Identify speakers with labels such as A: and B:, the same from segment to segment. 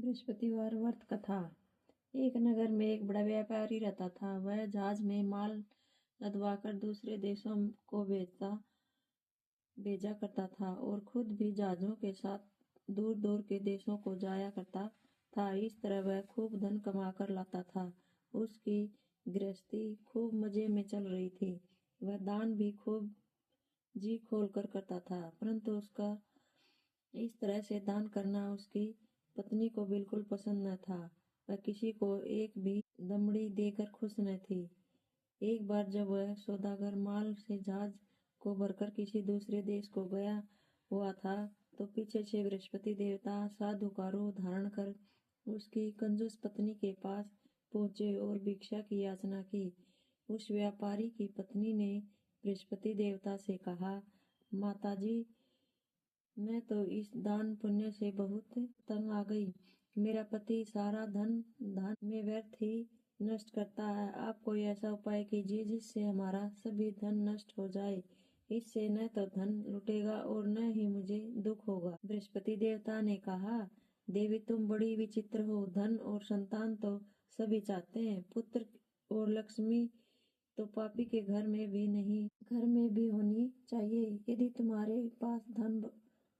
A: बृहस्पतिवार व्रत कथा। एक नगर में एक बड़ा व्यापारी रहता था। वह जहाज में माल लदवाकर दूसरे देशों को भेजा करता था और खुद भी जहाजों के साथ दूर दूर के देशों को जाया करता था। इस तरह वह खूब धन कमा कर लाता था। उसकी गृहस्थी खूब मजे में चल रही थी। वह दान भी खूब जी खोल कर करता था, परंतु उसका इस तरह से दान करना उसकी पत्नी को बिल्कुल पसंद न था। वह किसी को एक भी दमड़ी देकर खुश न थी। एक बार जब वह सौदागर माल से जहाज को भरकर किसी दूसरे देश को गया हुआ था, तो पीछे से बृहस्पति देवता साधु का रूप धारण कर उसकी कंजूस पत्नी के पास पहुंचे और भिक्षा की याचना की। उस व्यापारी की पत्नी ने बृहस्पति देवता से कहा, माताजी, मैं तो इस दान पुण्य से बहुत तंग आ गई। मेरा पति सारा धन दान में व्यर्थ ही नष्ट करता है। आप कोई ऐसा उपाय कीजिए जिससे हमारा सभी धन नष्ट हो जाए। इससे न तो धन लुटेगा और न ही मुझे दुख होगा। बृहस्पति देवता ने कहा, देवी, तुम बड़ी विचित्र हो। धन और संतान तो सभी चाहते हैं, पुत्र और लक्ष्मी तो पापी के घर में भी होनी चाहिए। यदि तुम्हारे पास धन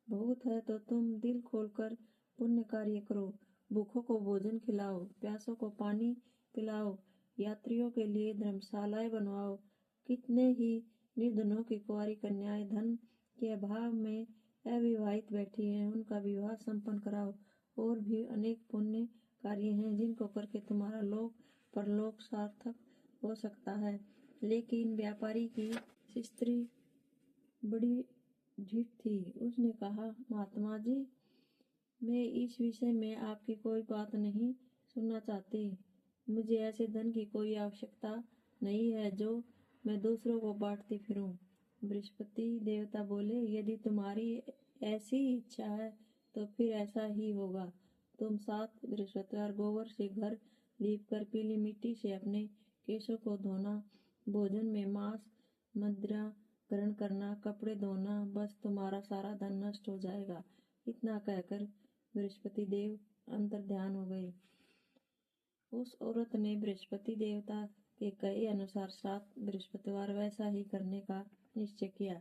A: बहुत है तो तुम दिल खोलकर पुण्य कार्य करो। भूखों को भोजन खिलाओ, प्यासों को पानी पिलाओ, यात्रियों के लिए धर्मशालाएं बनवाओ। कितने ही निर्धनों की कुंवारी कन्याएं धन के अभाव में अविवाहित बैठी हैं, उनका विवाह संपन्न कराओ। और भी अनेक पुण्य कार्य हैं जिनको करके तुम्हारा लोक परलोक सार्थक हो सकता है। लेकिन व्यापारी की स्त्री बड़ी ढीठ थी। उसने कहा, महात्मा जी, मैं इस विषय में आपकी कोई बात नहीं सुनना चाहती। मुझे ऐसे धन की कोई आवश्यकता नहीं है जो मैं दूसरों को बांटती फिरूं। बृहस्पति देवता बोले, यदि तुम्हारी ऐसी इच्छा है तो फिर ऐसा ही होगा। तुम 7 बृहस्पतिवार गोबर से घर लीपकर पीली मिट्टी से अपने केशों को धोना, भोजन में मांस मदिरा ग्रहण करना, कपड़े धोना, बस तुम्हारा सारा धन नष्ट हो जाएगा। इतना कहकर बृहस्पति देव अंतर ध्यान हो गए। उस औरत ने बृहस्पति देवता के कहे अनुसार 7 बृहस्पतिवार वैसा ही करने का निश्चय किया।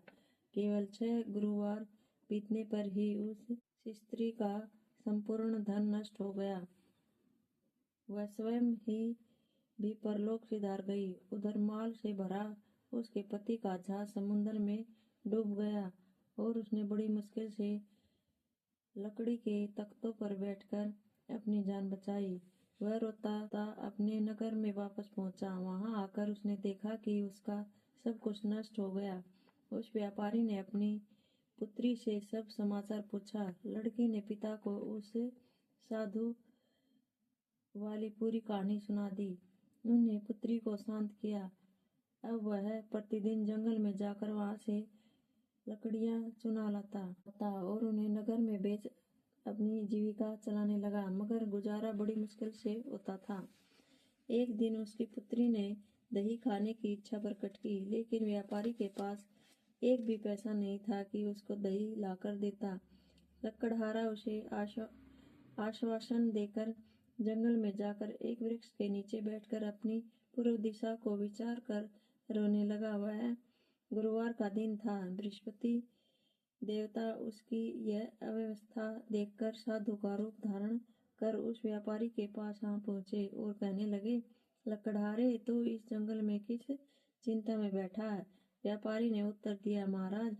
A: केवल 6 गुरुवार बीतने पर ही उस स्त्री का संपूर्ण धन नष्ट हो गया। वह स्वयं ही भी परलोक सिधार गई। उधर माल से भरा उसके पति का जहाज समुद्र में डूब गया और उसने बड़ी मुश्किल से लकड़ी के तख्तों पर बैठकर अपनी जान बचाई। वह रोता अपने नगर में वापस पहुंचा। वहां आकर उसने देखा कि उसका सब कुछ नष्ट हो गया। उस व्यापारी ने अपनी पुत्री से सब समाचार पूछा। लड़की ने पिता को उस साधु वाली पूरी कहानी सुना दी। उन्होंने पुत्री को शांत किया। अब वह प्रतिदिन जंगल में जाकर वहां से लकड़ियां चुना लाता और उन्हें नगर में बेच अपनी जीविका चलाने लगा, मगर गुजारा बड़ी मुश्किल से होता था। एक दिन उसकी पुत्री ने दही खाने की इच्छा प्रकट की, लेकिन व्यापारी के पास एक भी पैसा नहीं था कि उसको दही लाकर देता। लकड़हारा उसे आश्वासन देकर जंगल में जाकर एक वृक्ष के नीचे बैठकर अपनी पूर्व दिशा को विचार कर रोने लगा। वह गुरुवार का दिन था। बृहस्पति देवता उसकी यह अव्यवस्था देखकर साधु का रूप धारण कर उस व्यापारी के पास आ पहुंचे और कहने लगे, लकड़हारे, तू इस जंगल में किस चिंता में बैठा है? व्यापारी ने उत्तर दिया, महाराज,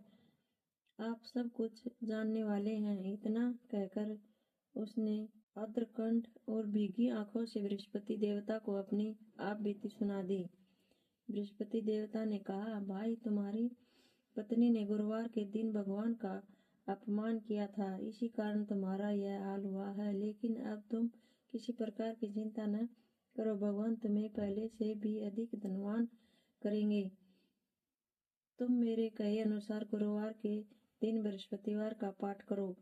A: आप सब कुछ जानने वाले हैं। इतना कहकर उसने आर्द्रकंठ और भीगी आंखों से बृहस्पति देवता को अपनी आप बीती सुना दी। बृहस्पति देवता ने कहा, भाई, तुम्हारी पत्नी ने गुरुवार के दिन भगवान का अपमान किया था, इसी कारण तुम्हारा यह हाल हुआ है। लेकिन अब तुम किसी प्रकार की चिंता न करो, भगवान तुम्हें पहले से भी अधिक धनवान करेंगे। तुम मेरे कहे अनुसार गुरुवार के दिन बृहस्पतिवार का पाठ करो।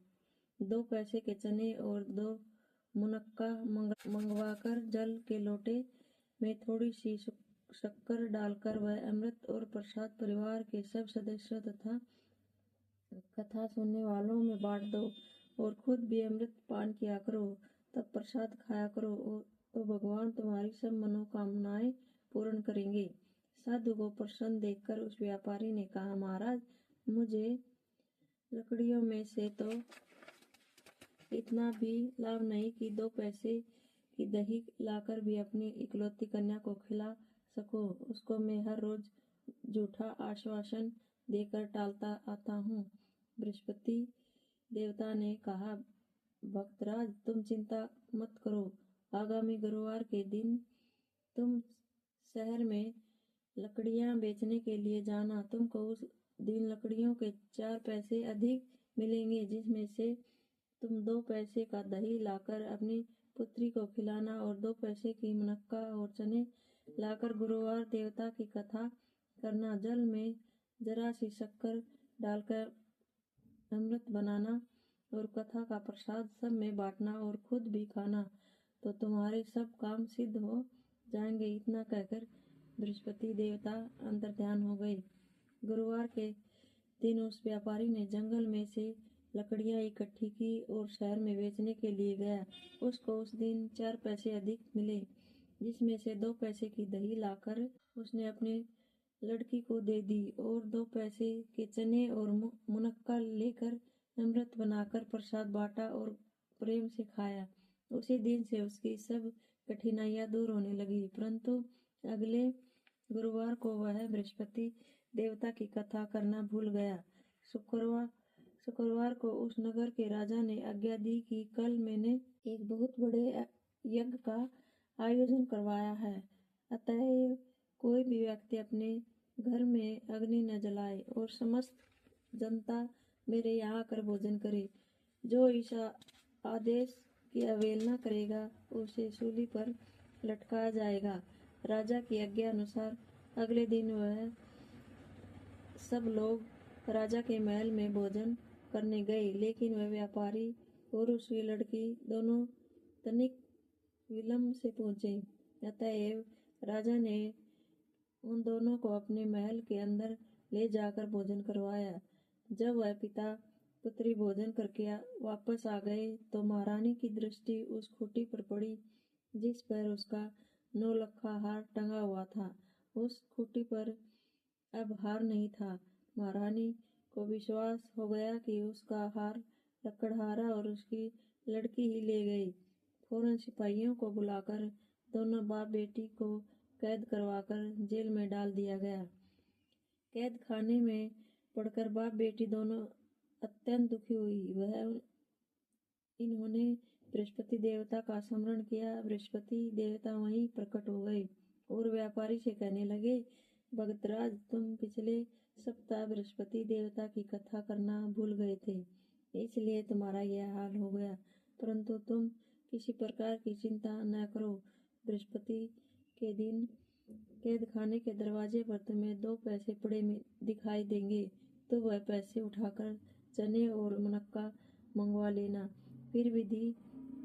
A: 2 पैसे के चने और 2 मुनक्का मंगवाकर जल के लोटे में थोड़ी सी शक्कर डालकर वह अमृत और प्रसाद परिवार के सब सदस्यों तथा कथा सुनने वालों में बांट दो और खुद भी अमृत पान किया करो। तब प्रसाद खाया करो तो भगवान तुम्हारी सब मनोकामनाएं पूर्ण करेंगे। साधु को प्रसन्न देखकर उस व्यापारी ने कहा, महाराज, मुझे लकड़ियों में से तो इतना भी लाभ नहीं कि 2 पैसे की दही लाकर भी अपनी इकलौती कन्या को खिला सको। उसको मैं हर रोज झूठा आश्वासन देकर टालता आता हूँ। बृहस्पति देवता ने कहा, भक्तराज, तुम चिंता मत करो। आगामी गुरुवार के दिन तुम शहर में लकड़ियां बेचने के लिए जाना। तुमको उस दिन लकड़ियों के 4 पैसे अधिक मिलेंगे, जिसमें से तुम 2 पैसे का दही लाकर अपनी पुत्री को खिलाना और 2 पैसे की मुनक्का और चने लाकर गुरुवार देवता की कथा करना। जल में जरा सी शक्कर डालकर अमृत बनाना और कथा का प्रसाद सब में बांटना और खुद भी खाना, तो तुम्हारे सब काम सिद्ध हो जाएंगे। इतना कहकर बृहस्पति देवता अंतर्ध्यान हो गए। गुरुवार के दिन उस व्यापारी ने जंगल में से लकड़ियां इकट्ठी की और शहर में बेचने के लिए गया। उसको उस दिन 4 पैसे अधिक मिले, जिसमें से 2 पैसे की दही लाकर उसने अपनी लड़की को दे दी और 2 पैसे के चने और मुनक्का लेकर अमृत बनाकर प्रसाद बांटा और प्रेम से खाया। उसी दिन से उसकी सब कठिनाइयां दूर होने लगी। परंतु अगले गुरुवार को वह बृहस्पति देवता की कथा करना भूल गया। शुक्रवार को उस नगर के राजा ने आज्ञा दी कि कल मैंने एक बहुत बड़े यज्ञ का आयोजन करवाया है, अतएव कोई भी व्यक्ति अपने घर में अग्नि न जलाए और समस्त जनता मेरे यहाँ आकर भोजन करे। जो इस आदेश की अवहेलना करेगा उसे सूली पर लटकाया जाएगा। राजा की आज्ञा अनुसार अगले दिन वह सब लोग राजा के महल में भोजन करने गए, लेकिन वह व्यापारी और उसकी लड़की दोनों तनिक विलंब से पहुंचे। अतएव राजा ने उन दोनों को अपने महल के अंदर ले जाकर भोजन करवाया। जब वह पिता पुत्री भोजन करके वापस आ गए तो महारानी की दृष्टि उस खूंटी पर पड़ी जिस पर उसका 9 लक्खा हार टंगा हुआ था। उस खूंटी पर अब हार नहीं था। महारानी को विश्वास हो गया कि उसका हार लकड़हारा और उसकी लड़की ही ले गई। फौरन सिपाहियों को बुलाकर दोनों बाप बेटी को कैद करवाकर जेल में डाल दिया गया। कैद खाने में पड़कर बाप बेटी दोनों अत्यंत दुखी हुई। इन्होंने बृहस्पति देवता का स्मरण किया। बृहस्पति देवता वहीं प्रकट हो गए और व्यापारी से कहने लगे, भगतराज, तुम पिछले सप्ताह बृहस्पति देवता की कथा करना भूल गए थे, इसलिए तुम्हारा यह हाल हो गया। परंतु तुम किसी प्रकार की चिंता न करो। बृहस्पति के दिन कैद खाने के दरवाजे पर तुम्हें 2 पैसे पड़े दिखाई देंगे, तो वह पैसे उठाकर चने और मुनक्का मंगवा लेना। फिर विधि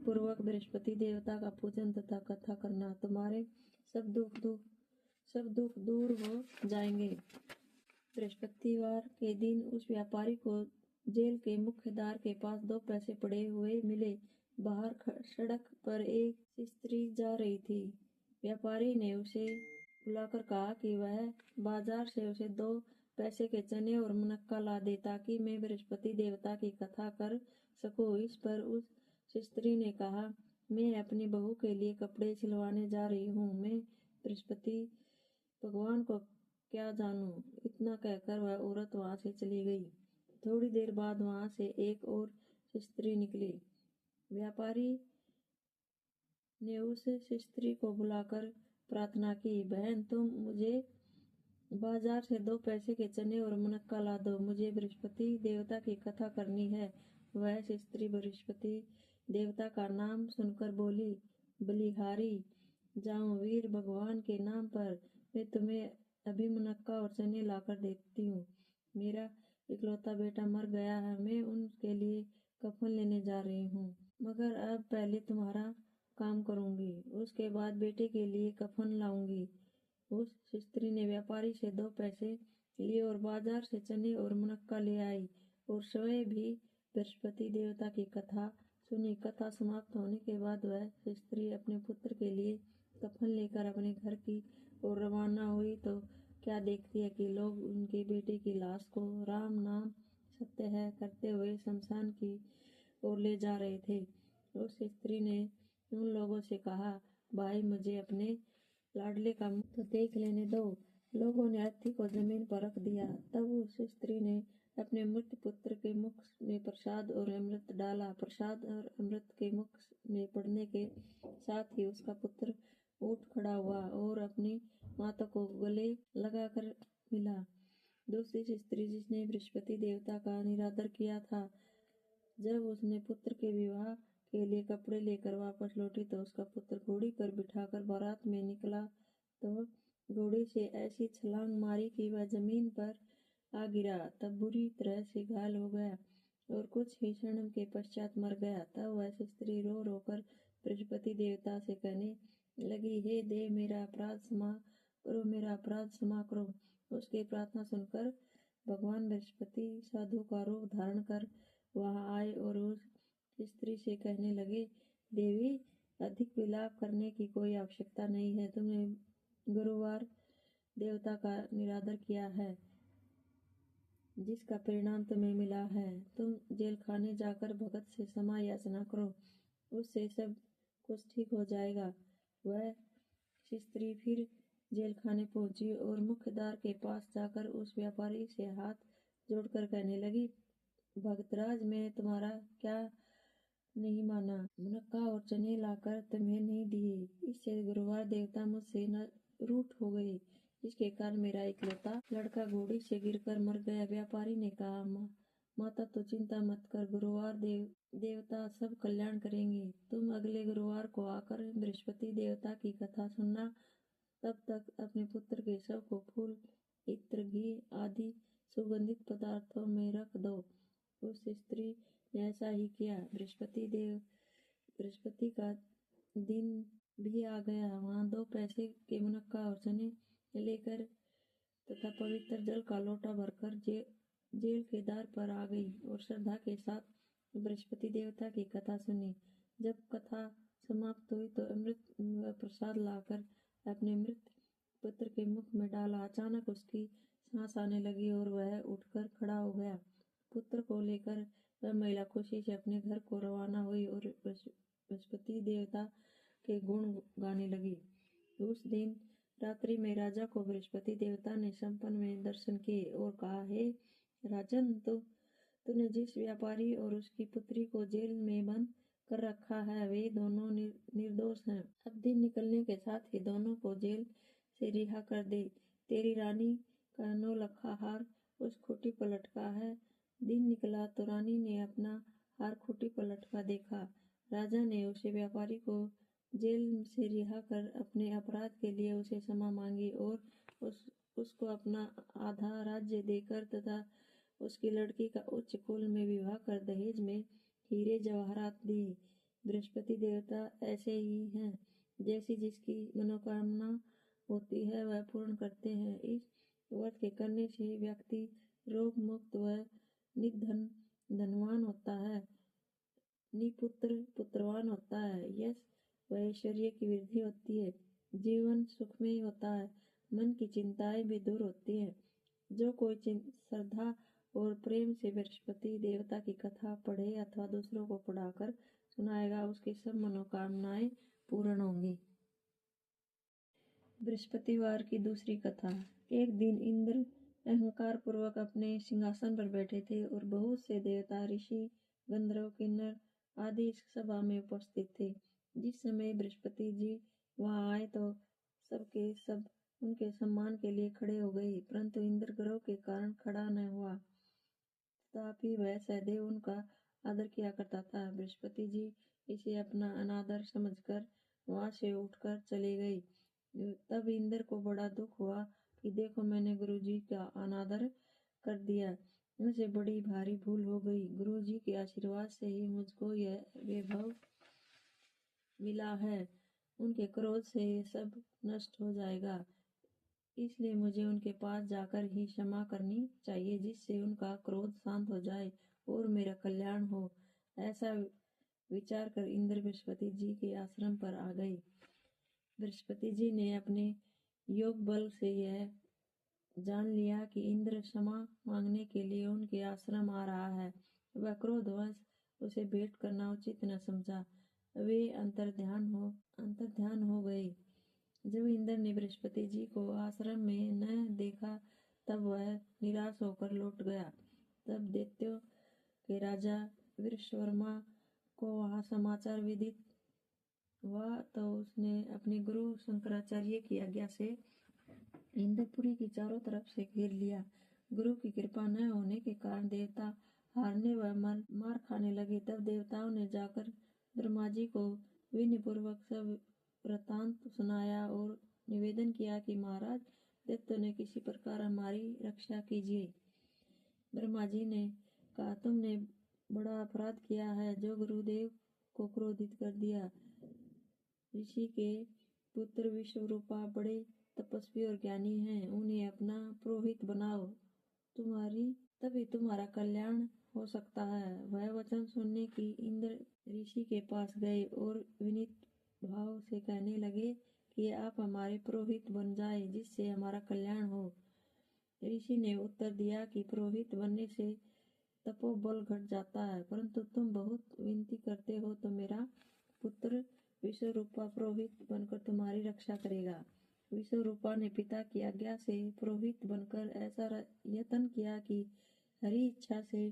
A: पूर्वक बृहस्पति देवता का पूजन तथा कथा करना। तुम्हारे सब दुख दूर हो जाएंगे। बृहस्पतिवार के दिन उस व्यापारी को जेल के मुख्य द्वार के पास 2 पैसे पड़े हुए मिले। बाहर सड़क पर एक स्त्री जा रही थी। व्यापारी ने उसे बुलाकर कहा कि वह बाजार से उसे 2 पैसे के चने और मुनक्का ला दे, ताकि मैं बृहस्पति देवता की कथा कर सकूं। इस पर उस स्त्री ने कहा, मैं अपनी बहू के लिए कपड़े सिलवाने जा रही हूँ, मैं बृहस्पति भगवान को क्या जानूं। इतना कहकर वह औरत वहां से चली गई। थोड़ी देर बाद वहां से एक और स्त्री निकली। व्यापारी ने उस स्त्री को बुलाकर प्रार्थना की, बहन, तुम मुझे बाजार से 2 पैसे के चने और मुनक्का ला दो, मुझे बृहस्पति देवता की कथा करनी है। वह स्त्री बृहस्पति देवता का नाम सुनकर बोली, बलिहारी जाऊं, वीर भगवान के नाम पर मैं तुम्हें अभी मुनक्का और चने लाकर देती हूँ। मेरा इकलौता बेटा मर गया है, मैं उनके लिए कफन लेने जा रही हूँ, मगर अब पहले तुम्हारा काम करूंगी, उसके बाद बेटे के लिए कफन लाऊंगी। उस स्त्री ने व्यापारी से 2 पैसे लिए और बाजार से चने और मुनक्का ले आई और स्वयं भी बृहस्पति देवता की कथा सुनी। कथा समाप्त होने के बाद वह स्त्री अपने पुत्र के लिए कफन लेकर अपने घर की ओर रवाना हुई तो क्या देखती है कि लोग उनके बेटे की लाश को राम नाम सत्य है करते हुए शमशान की ओर ले जा रहे थे। उस स्त्री ने उन लोगों से कहा, भाई मुझे अपने लाडले का मुख तो देख लेने दो। लोगों ने अर्थी को जमीन पर रख दिया। तब उस स्त्री ने अपने मृत पुत्र के मुख में प्रसाद और अमृत डाला। प्रसाद और अमृत के मुख में पड़ने के साथ ही उसका पुत्र उठ खड़ा हुआ और अपनी माता को गले लगाकर मिला। दूसरी स्त्री जिसने बृहस्पति देवता का निरादर किया था, जब उसने पुत्र के विवाह के लिए कपड़े लेकर वापस लौटी तो उसका पुत्र घोड़ी पर बिठाकर बारात में निकला तो घोड़ी से ऐसी छलांग मारी कि वह जमीन पर आ गिरा। तब बुरी तरह से घायल हो गया और कुछ ही क्षण के पश्चात मर गया। तब वह स्त्री रो रो कर बृहस्पति देवता से कहने लगी, हे देव, मेरा अपराध क्षमा करो, मेरा अपराध क्षमा करो। उसकी प्रार्थना सुनकर भगवान बृहस्पति साधु का रूप धारण कर वहां आए और उस स्त्री से कहने लगे, देवी, अधिक विलाप करने की कोई आवश्यकता नहीं है। तुमने गुरुवार देवता का निरादर किया है, जिसका परिणाम तुम्हें मिला है। तुम जेल खाने जाकर भगत से क्षमा याचना करो, उससे सब कुछ ठीक हो जाएगा। वह स्त्री फिर जेल खाने पहुंची और मुख्य द्वार के पास जाकर उस व्यापारी से हाथ जोड़कर कहने लगी, भक्तराज, मैं तुम्हारा क्या नहीं माना, मुनक्का और चने लाकर तुम्हें नहीं दिए। इससे गुरुवार देवता मुझसे न रूठ हो गए, जिसके कारण मेरा इकलौता लड़का घोड़ी से गिरकर मर गया। व्यापारी ने कहा, माता तो चिंता मत कर, गुरुवार देवता सब कल्याण करेंगे। तुम अगले गुरुवार को आकर बृहस्पति देवता की कथा सुनना। तब तक अपने पुत्र के शव को फूल, इत्र, घी आदि सुगंधित पदार्थों में रख दो। उस स्त्री ने ऐसा ही किया। बृहस्पति का दिन भी आ गया। वहां 2 पैसे के मुनक्का और चने लेकर तथा पवित्र जल का लोटा भरकर जेल के द्वार पर आ गई और श्रद्धा के साथ बृहस्पति देवता की कथा सुनी। जब कथा समाप्त हुई तो अमृत व प्रसाद लाकर अपने मृत पुत्र के मुख में डाला। अचानक उसकी सांस आने लगी और वह उठकर खड़ा हो गया। पुत्र को लेकर वह महिला खुशी से अपने घर को रवाना हुई और बृहस्पति देवता के गुण गाने लगी। उस दिन रात्रि में राजा को बृहस्पति देवता ने सपन में दर्शन किए और कहा, हे राजन, तूने जिस व्यापारी और उसकी पुत्री को जेल में बंद कर रखा है, वे दोनों निर्दोष हैं। अब दिन निकलने के साथ ही दोनों को जेल से रिहा कर दे। तेरी रानी का 9 लखा हार उस खूंटी पर लटका है। दिन निकला तो रानी ने अपना हार खूंटी पर लटका देखा। राजा ने उसे व्यापारी को जेल से रिहा कर अपने अपराध के लिए उसे क्षमा मांगी और उसको अपना आधा राज्य देकर तथा उसकी लड़की का उच्च कुल में विवाह कर दहेज में हीरे जवाहरात दिए। बृहस्पति देवता ऐसे ही हैं, जैसी जिसकी मनोकामना होती है वह पूर्ण करते हैं। इस व्रत के करने से व्यक्ति रोग मुक्त व निधन धनवान होता है, निपुत्र पुत्रवान होता है, यश व ऐश्वर्य की वृद्धि होती है, जीवन सुखमय होता है, मन की चिंताएं भी दूर होती है। जो कोई श्रद्धा और प्रेम से बृहस्पति देवता की कथा पढ़े अथवा दूसरों को पढ़ाकर सुनाएगा, उसकी सब मनोकामनाएं पूर्ण होंगी। बृहस्पतिवार की दूसरी कथा। एक दिन इंद्र अहंकार पूर्वक अपने सिंहासन पर बैठे थे और बहुत से देवता, ऋषि, गंधर्व, किन्नर आदि इस सभा में उपस्थित थे। जिस समय बृहस्पति जी वहां आए तो सबके सब उनके सम्मान के लिए खड़े हो गए, परंतु इंद्र ग्रह के कारण खड़ा न हुआ। तथापि वह सदैव उनका आदर किया करता था। बृहस्पति जी इसे अपना अनादर समझकर वहां से उठकर चले गए। तब इंद्र को बड़ा दुख हुआ कि देखो, मैंने गुरु जी का अनादर कर दिया, मुझे बड़ी भारी भूल हो गई। गुरु जी के आशीर्वाद से ही मुझको यह वैभव मिला है। उनके क्रोध से ये सब नष्ट हो जाएगा, इसलिए मुझे उनके पास जाकर ही क्षमा करनी चाहिए, जिससे उनका क्रोध शांत हो जाए और मेरा कल्याण हो। ऐसा विचार कर इंद्र बृहस्पति जी के आश्रम पर आ गए। बृहस्पति जी ने अपने योग बल से यह जान लिया कि इंद्र क्षमा मांगने के लिए उनके आश्रम आ रहा है। वह क्रोधवश उसे भेंट करना उचित न समझा। वे अंतर्ध्यान हो गए। जब इंद्र ने बृहस्पति जी को आश्रम में न देखा तब वह निराश होकर लौट गया। तब दैत्यों के राजा वृषवर्मा को वहां समाचार विदित हुआ तो उसने अपने गुरु शंकराचार्य की आज्ञा से इंद्रपुरी की चारों तरफ से घेर लिया। गुरु की कृपा न होने के कारण देवता हारने व मार खाने लगे। तब देवताओं ने जाकर ब्रह्मा जी को विनयपूर्वक सब वृतांत सुनाया और निवेदन किया कि महाराज, दैत्यों ने किसी प्रकार हमारी रक्षा कीजिए। ब्रह्मा जी ने कहा, तुमने बड़ा अपराध किया है जो गुरुदेव को क्रोधित कर दिया। ऋषि के पुत्र विश्वरूपा बड़े तपस्वी और ज्ञानी हैं, उन्हें अपना पुरोहित बनाओ, तभी तुम्हारा कल्याण हो सकता है। वह वचन सुनने की इंद्र ऋषि के पास गए और विनीत भाव से कहने लगे कि आप हमारे पुरोहित बन जाए जिससे हमारा कल्याण हो। ऋषि ने उत्तर दिया कि पुरोहित बनने से तपोबल घट जाता है, परंतु तुम बहुत विनती करते हो तो मेरा पुत्र विश्वरूपा पुरोहित बनकर तुम्हारी रक्षा करेगा। विश्वरूपा ने पिता की आज्ञा से पुरोहित बनकर ऐसा यत्न किया कि हरि इच्छा से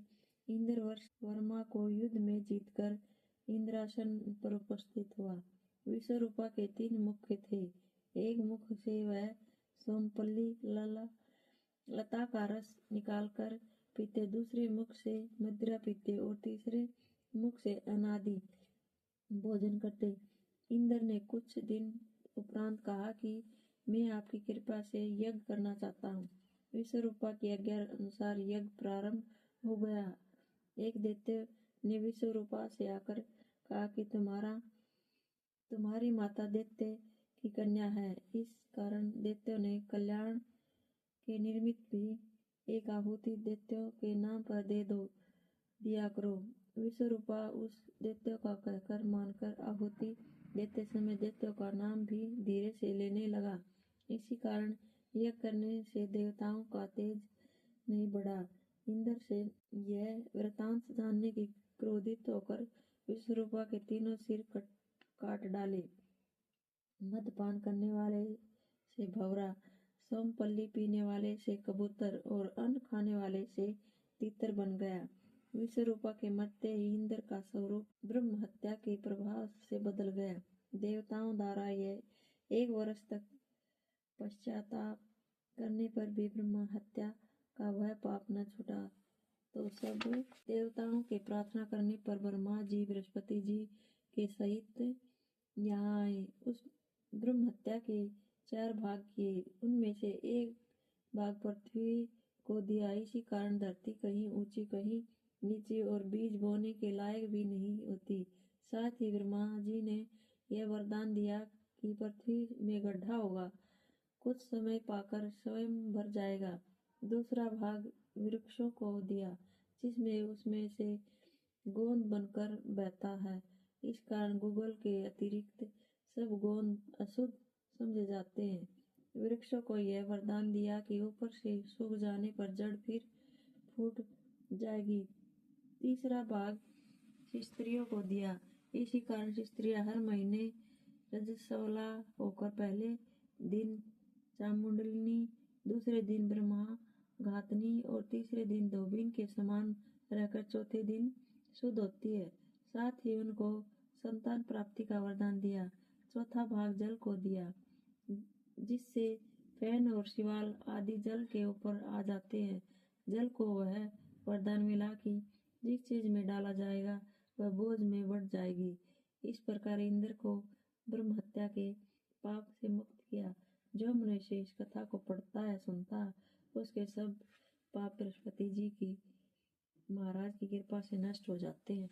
A: इंद्र वर्मा को युद्ध में जीतकर इंद्रासन पर उपस्थित हुआ। विश्वरूपा के 3 मुख थे। एक मुख से वह सोमपल्ली लता का रस निकालकर पीते, दूसरे मुख से मदिरा पीते और तीसरे मुख से अनादि भोजन करते। इंद्र ने कुछ दिन उपरांत कहा कि मैं आपकी कृपा से यज्ञ करना चाहता हूँ। विश्वरूपा की आज्ञा अनुसार यज्ञ प्रारंभ हो गया। एक दैत्य ने विश्वरूपा से आकर कहा कि तुम्हारी माता दैत्य की कन्या है, इस कारण दैत्यों ने कल्याण के निमित्त भी एक आहुति दैत्यों के नाम पर दिया करो। विश्वरूपा उस दैत्यों का कहकर मानकर आहुति देते समय दैत्यों का नाम भी धीरे से लेने लगा। इसी कारण यह करने से देवताओं का तेज नहीं बढ़ा। इंद्र से यह वृतांत जानने की क्रोधित होकर विश्वरूपा के तीनों सिर काट डाले। मदपान करने वाले से भंवरा, सोमपल्ली पीने वाले से कबूतर और अन्न खाने वाले से तीतर बन गया। विश्वरूपा के मरते ही इंद्र का स्वरूप ब्रह्म हत्या के प्रभाव से बदल गया। देवताओं द्वारा यह 1 वर्ष तक पश्चाताप करने पर भी ब्रह्म हत्या का वह पाप न छूटा तो सब देवताओं के प्रार्थना करने पर ब्रह्मा जी बृहस्पति जी के सहित यहाँ आए। उस ब्रह्म हत्या के 4 भाग किए, उनमें से 1 भाग पृथ्वी को दिया। इसी कारण धरती कहीं ऊंची कहीं नीची और बीज बोने के लायक भी नहीं होती। साथ ही ब्रह्मा जी ने यह वरदान दिया कि पृथ्वी में गड्ढा होगा, कुछ समय पाकर स्वयं भर जाएगा। दूसरा भाग वृक्षों को दिया जिसमें उसमें से गोंद बनकर बहता है। इस कारण गूगल के अतिरिक्त सब गोंद अशुद्ध समझे जाते हैं। वृक्षों को यह वरदान दिया कि ऊपर से सूख जाने पर जड़ फिर फूट जाएगी। तीसरा भाग स्त्रियों को दिया। इसी कारण स्त्रियां हर महीने रजस्वला होकर पहले दिन चामुंडलिनी, दूसरे दिन ब्रह्मा घातनी और तीसरे दिन धोबिन के समान रहकर चौथे दिन शुद्ध होती है। साथ ही उनको संतान प्राप्ति का वरदान दिया। चौथा भाग जल को दिया जिससे फैन और शिवाल आदि जल के ऊपर आ जाते हैं। जल को वह वरदान मिला कि जिस चीज में डाला जाएगा वह बोझ में बढ़ जाएगी। इस प्रकार इंद्र को ब्रह्म हत्या के पाप से मुक्त किया। जो मनुष्य इस कथा को पढ़ता है सुनता है उसके सब पाप बृहस्पति जी की महाराज की कृपा से नष्ट हो जाते हैं।